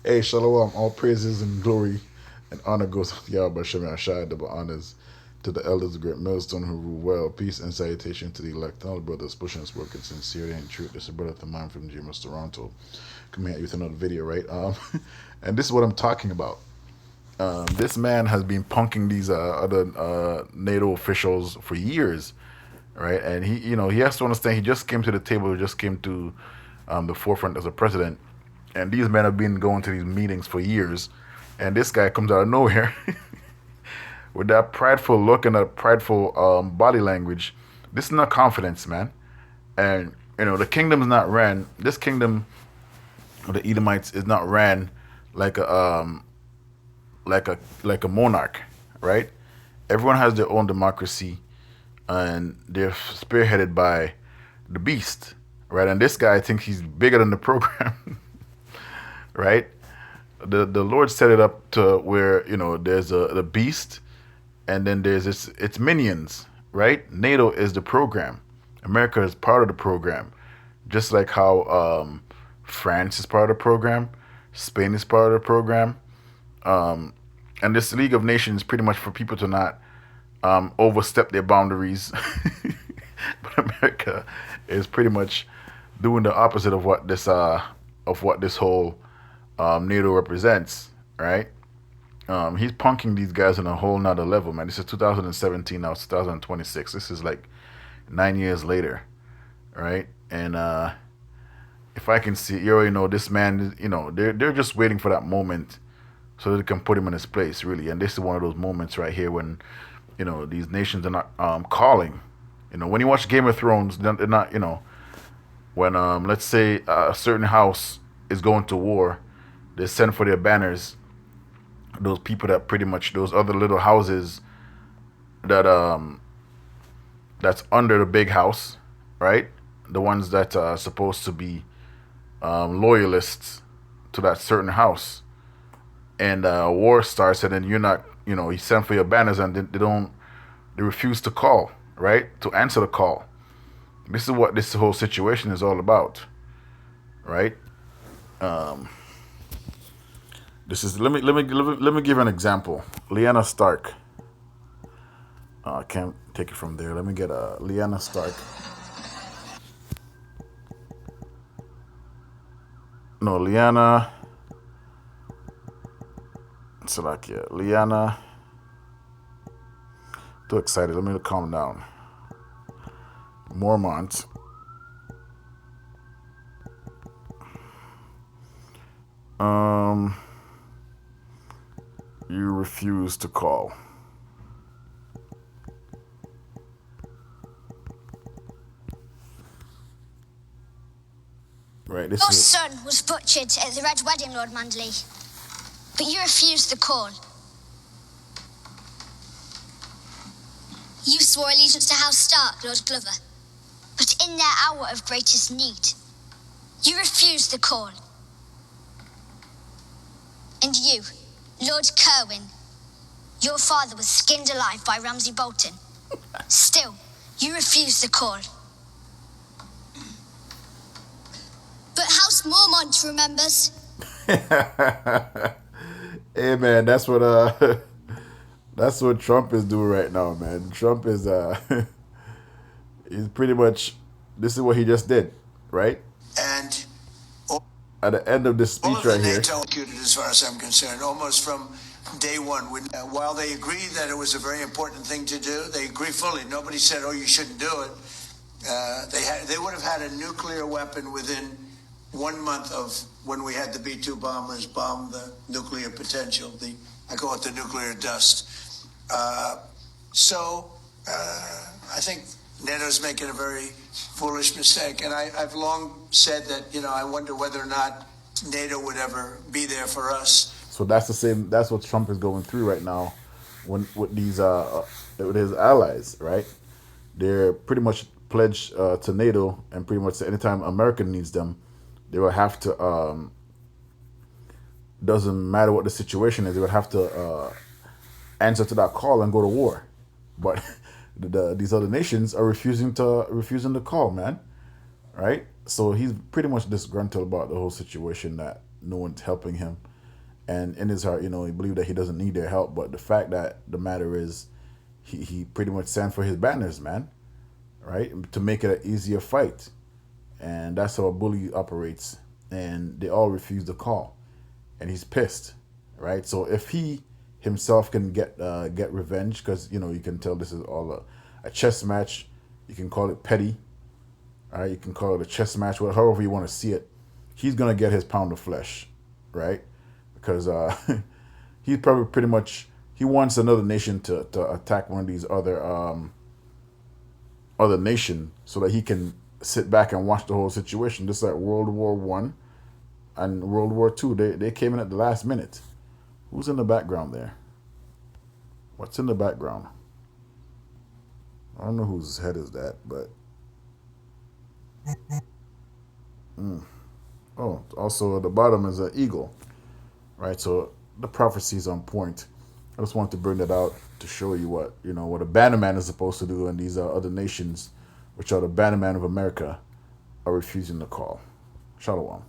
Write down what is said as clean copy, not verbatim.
Hey, Shalom, all praises and glory and honor goes to Yahweh Shem Yahshai, double honors to the elders of Great Millstone who rule well. Peace and salutation to the elect and all the brothers pushing us working sincerely and truth. This is a brother of mine from GMS Toronto. Coming at you with another video, right? And this is what I'm talking about. This man has been punking these other NATO officials for years, right? And he has to understand he just came to the table, he just came to the forefront as a president, and these men have been going to these meetings for years, and this guy comes out of nowhere with that prideful look and that prideful body language. This is not confidence, man. And the kingdom is not ran. This kingdom of the Edomites is not ran like a monarch, right? Everyone has their own democracy, and they're spearheaded by the beast, right? And this guy thinks he's bigger than the program, right? The Lord set it up to where there's the beast, and then there's its minions, right? NATO is the program. America is part of the program, just like how France is part of the program, Spain is part of the program, and this League of Nations is pretty much for people to not overstep their boundaries. But America is pretty much doing the opposite of what this whole NATO represents, right? He's punking these guys on a whole nother level, man. This is 2017, now it's 2026. This is like 9 years later, right? And if I can see, you already know this man. They're just waiting for that moment so that they can put him in his place, really. And this is one of those moments right here when these nations are not calling. When you watch Game of Thrones, they're not. When let's say a certain house is going to war, they send for their banners. Those people that pretty much those other little houses that that's under the big house, right? The ones that are supposed to be loyalists to that certain house, and war starts, and then you're not. You send for your banners, and they refuse to call, right? To answer the call. This is what this whole situation is all about, right? This is let me give an example. Lyanna Stark. I can't take it from there. Let me get Lyanna Stark. No, Lyanna. Salakia. Lyanna. Too excited. Let me calm down. Mormont. You refuse to call. Right. Your son was butchered at the Red Wedding, Lord Manderley, but you refused the call. You swore allegiance to House Stark, Lord Glover, but in their hour of greatest need, you refused the call. And you, Lord Kerwin, your father was skinned alive by Ramsay Bolton. Still, you refused the call. But House Mormont remembers. Hey man, that's what that's what Trump is doing right now, man. Trump is he's pretty much, this is what he just did, right? And at the end of this speech right here, NATO executed, as far as I'm concerned, almost from day one. While they agreed that it was a very important thing to do, they agree fully. Nobody said, "Oh, you shouldn't do it." They would have had a nuclear weapon within 1 month of when we had the B-2 bombers bomb the nuclear potential. I call it the nuclear dust. So I think NATO's making a very foolish mistake. And I've long said that, I wonder whether or not NATO would ever be there for us. So that's what Trump is going through right now with these with his allies, right? They're pretty much pledged to NATO, and pretty much anytime America needs them, they will have to, doesn't matter what the situation is, they would have to answer to that call and go to war. But these other nations are refusing to call, man. right? So he's pretty much disgruntled about the whole situation that no one's helping him. And in his heart, he believed that he doesn't need their help. But the fact that the matter is, he pretty much sent for his banners, man, right? To make it an easier fight. And that's how a bully operates. And they all refuse to call. And he's pissed, right? So if he himself can get revenge, because, you can tell this is all a chess match. You can call it petty. All right, you can call it a chess match, however you want to see it. He's gonna get his pound of flesh, right? Because he's probably pretty much he wants another nation to attack one of these other nation so that he can sit back and watch the whole situation. Just like World War I and World War II, they came in at the last minute. Who's in the background there? What's in the background? I don't know whose head is that, but oh, also at the bottom is an eagle, right? So the prophecy is on point. I just wanted to bring that out to show you what a bannerman is supposed to do, and these other nations, which are the bannerman of America, are refusing the call. Shalom.